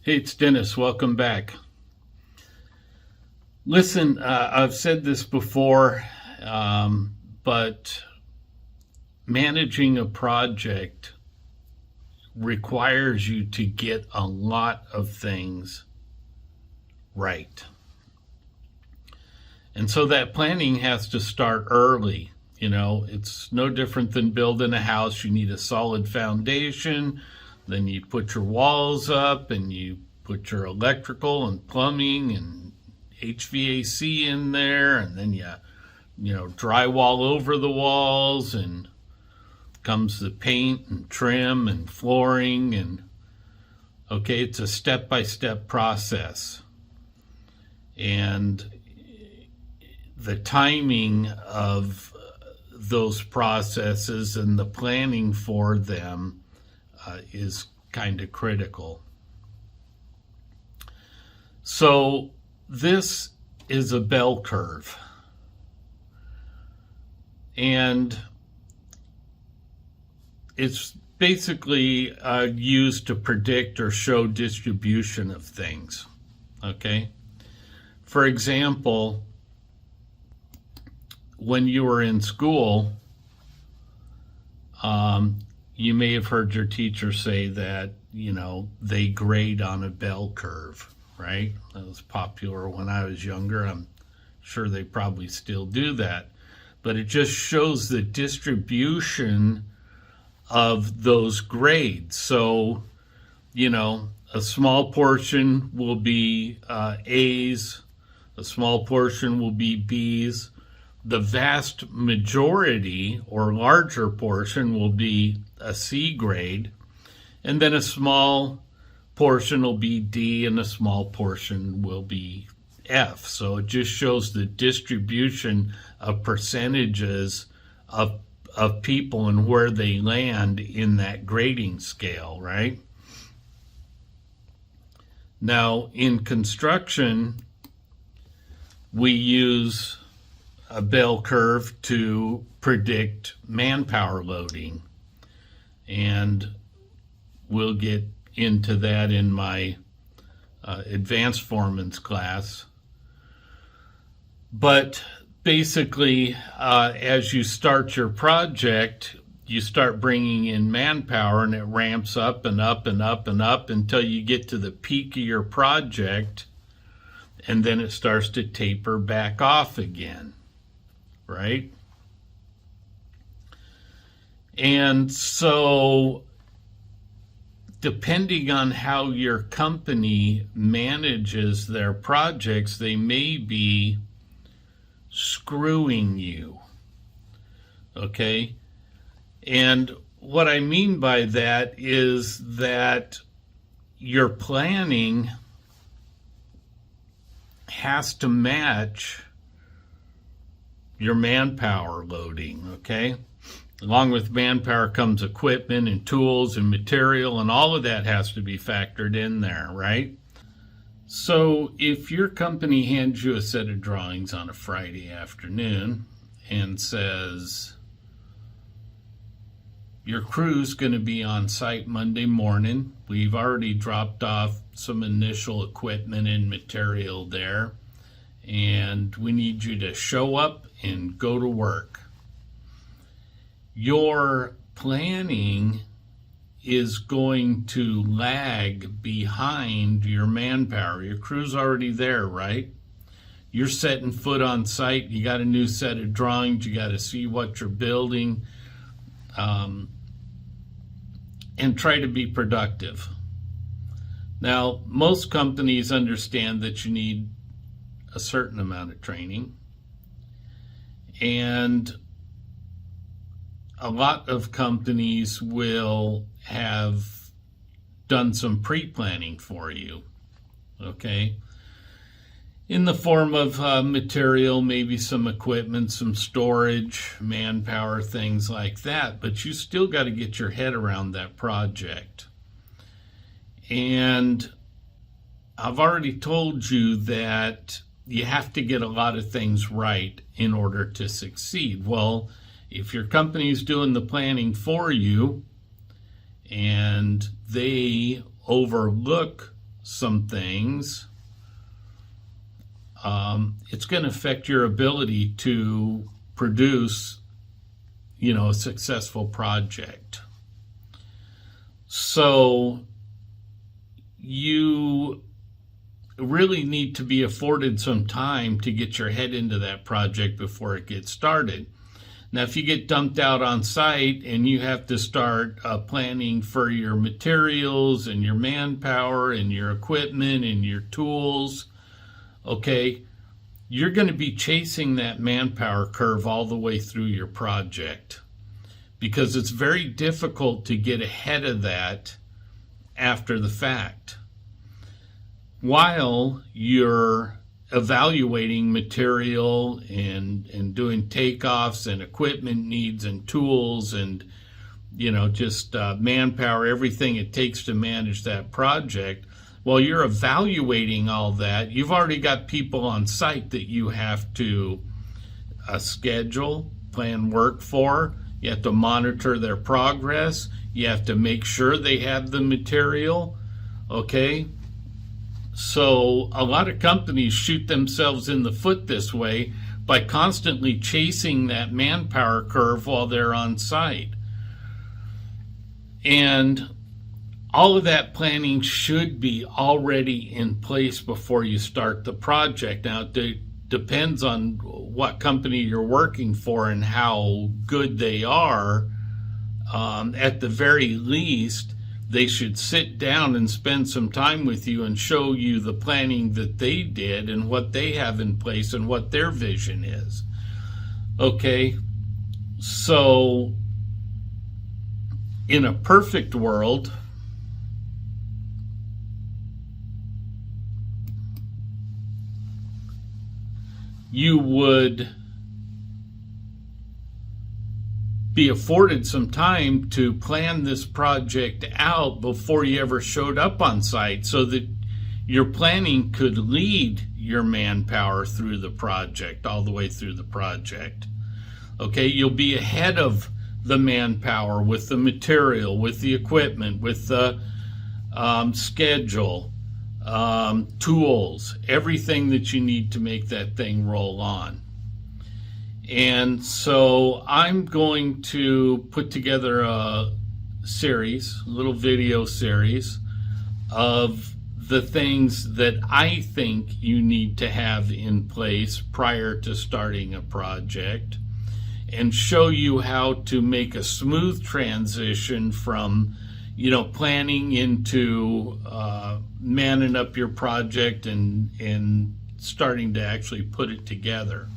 Hey, it's Dennis. Welcome back. Listen, I've said this before, but managing a project requires you to get a lot of things right. And so that planning has to start early. You know, it's no different than building a house. You need a solid foundation. Then you put your walls up and you put your electrical and plumbing and HVAC in there, and then you drywall over the walls, and comes the paint and trim and flooring, and okay, it's a step-by-step process. And the timing of those processes and the planning for them is kind of critical. So this is a bell curve, and it's basically used to predict or show distribution of things. Okay, for example, when you were in school, you may have heard your teacher say that, they grade on a bell curve, right? That was popular when I was younger. I'm sure they probably still do that. But it just shows the distribution of those grades. So, a small portion will be A's, a small portion will be B's. The vast majority or larger portion will be a C grade, and then a small portion will be D, and a small portion will be F. So it just shows the distribution of percentages of people and where they land in that grading scale, right? Now, in construction, we use a bell curve to predict manpower loading, and we'll get into that in my advanced foreman's class. But basically, as you start your project, you start bringing in manpower, and it ramps up and up and up and up until you get to the peak of your project, and then it starts to taper back off again. Right? And so, depending on how your company manages their projects, they may be screwing you. Okay? And what I mean by that is that your planning has to match your manpower loading, okay? Along with manpower comes equipment and tools and material, and all of that has to be factored in there, right? So if your company hands you a set of drawings on a Friday afternoon and says, your crew's going to be on site Monday morning, we've already dropped off some initial equipment and material there, and we need you to show up and go to work. Your planning is going to lag behind your manpower. Your crew's already there, right? You're setting foot on site. You got a new set of drawings. You got to see what you're building, and try to be productive. Now, most companies understand that you need a certain amount of training, and a lot of companies will have done some pre-planning for you, okay? In the form of material, maybe some equipment, some storage, manpower, things like that, but you still got to get your head around that project. And I've already told you that you have to get a lot of things right in order to succeed. Well, if your company's doing the planning for you and they overlook some things, it's going to affect your ability to produce, a successful project. So you really need to be afforded some time to get your head into that project before it gets started. Now, if you get dumped out on site and you have to start planning for your materials and your manpower and your equipment and your tools, okay, you're going to be chasing that manpower curve all the way through your project, because it's very difficult to get ahead of that after the fact. While you're evaluating material and doing takeoffs and equipment needs and tools and, just manpower, everything it takes to manage that project, while you're evaluating all that, you've already got people on site that you have to schedule, plan work for. You have to monitor their progress. You have to make sure they have the material, okay? So a lot of companies shoot themselves in the foot this way by constantly chasing that manpower curve while they're on site. And all of that planning should be already in place before you start the project. Now, it depends on what company you're working for and how good they are. At the very least, they should sit down and spend some time with you and show you the planning that they did and what they have in place and what their vision is. Okay, so in a perfect world, you would be afforded some time to plan this project out before you ever showed up on site, so that your planning could lead your manpower through the project, all the way through the project. Okay, you'll be ahead of the manpower with the material, with the equipment, with the schedule, tools, everything that you need to make that thing roll on. And so I'm going to put together a series, a little video series of the things that I think you need to have in place prior to starting a project, and show you how to make a smooth transition from planning into manning up your project and starting to actually put it together.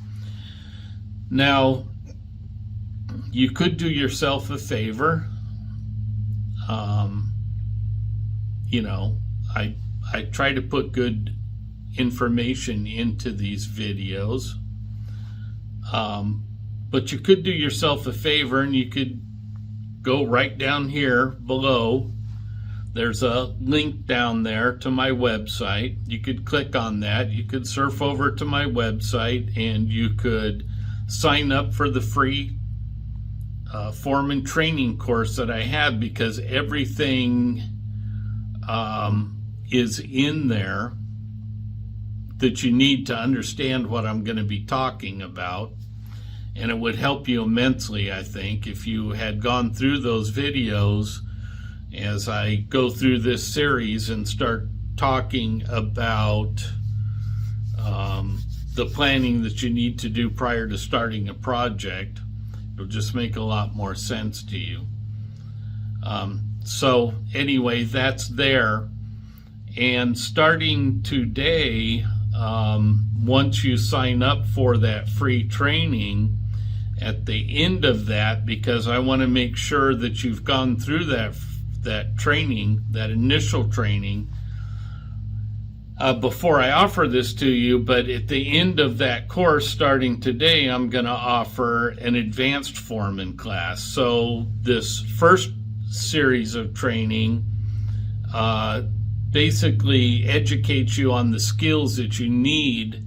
Now, you could do yourself a favor. I try to put good information into these videos, but you could do yourself a favor, and you could go right down here below. There's a link down there to my website. You could click on that. You could surf over to my website, and you could sign up for the free Foreman training course that I have, because everything is in there that you need to understand what I'm going to be talking about. And it would help you immensely, I think, if you had gone through those videos as I go through this series and start talking about the planning that you need to do prior to starting a project. It'll just make a lot more sense to you. So anyway, that's there. And starting today, once you sign up for that free training, at the end of that, because I want to make sure that you've gone through that training, that initial training, before I offer this to you, but at the end of that course, starting today, I'm going to offer an advanced foreman class. So this first series of training basically educates you on the skills that you need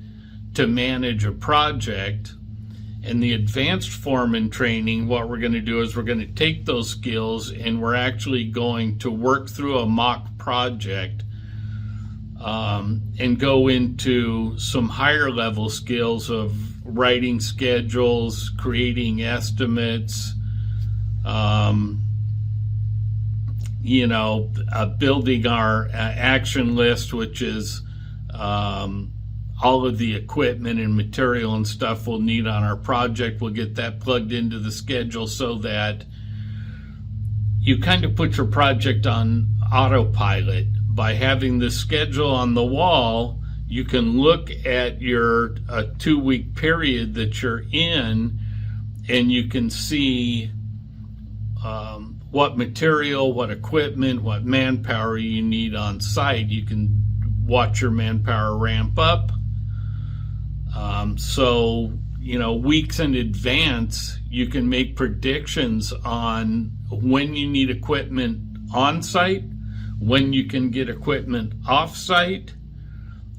to manage a project. And the advanced foreman training, what we're going to do is we're going to take those skills and we're actually going to work through a mock project and go into some higher level skills of writing schedules, creating estimates, building our action list, which is all of the equipment and material and stuff we'll need on our project. We'll get that plugged into the schedule so that you kind of put your project on autopilot. By having the schedule on the wall, you can look at your 2-week period that you're in, and you can see what material, what equipment, what manpower you need on site. You can watch your manpower ramp up. Weeks in advance, you can make predictions on when you need equipment on site, when you can get equipment off site,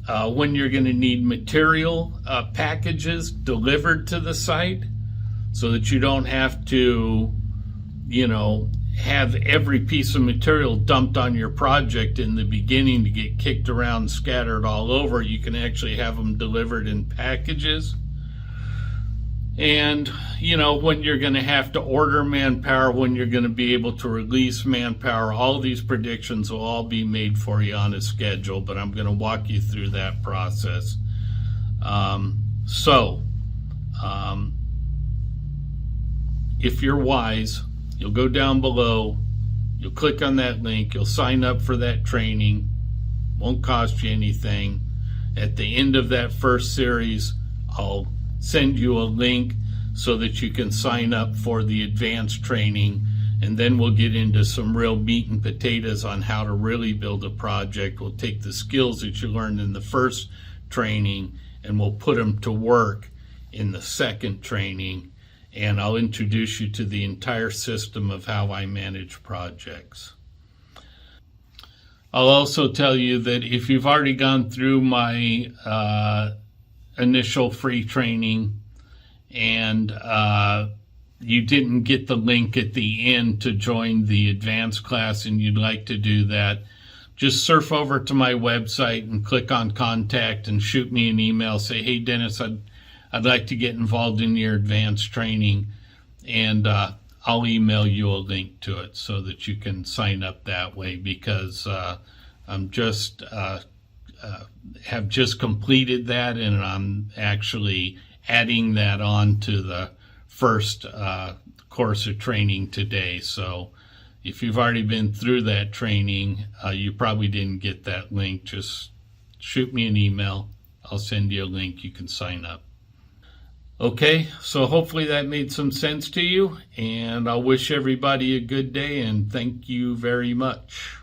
when you're going to need material packages delivered to the site, so that you don't have to, have every piece of material dumped on your project in the beginning to get kicked around, scattered all over. You can actually have them delivered in packages. And, when you're going to have to order manpower, when you're going to be able to release manpower, all these predictions will all be made for you on a schedule, but I'm going to walk you through that process. If you're wise, you'll go down below, you'll click on that link, you'll sign up for that training, won't cost you anything. At the end of that first series, I'll send you a link so that you can sign up for the advanced training, and then we'll get into some real meat and potatoes on how to really build a project. We'll take the skills that you learned in the first training and we'll put them to work in the second training, and I'll introduce you to the entire system of how I manage projects. I'll also tell you that if you've already gone through my initial free training and you didn't get the link at the end to join the advanced class and you'd like to do that, just surf over to my website and click on contact and shoot me an email. Say, hey Dennis, I'd like to get involved in your advanced training, and I'll email you a link to it so that you can sign up that way, because I'm just have just completed that, and I'm actually adding that on to the first course of training today. So if you've already been through that training, you probably didn't get that link. Just shoot me an email. I'll send you a link. You can sign up. Okay, so hopefully that made some sense to you, and I'll wish everybody a good day, and thank you very much.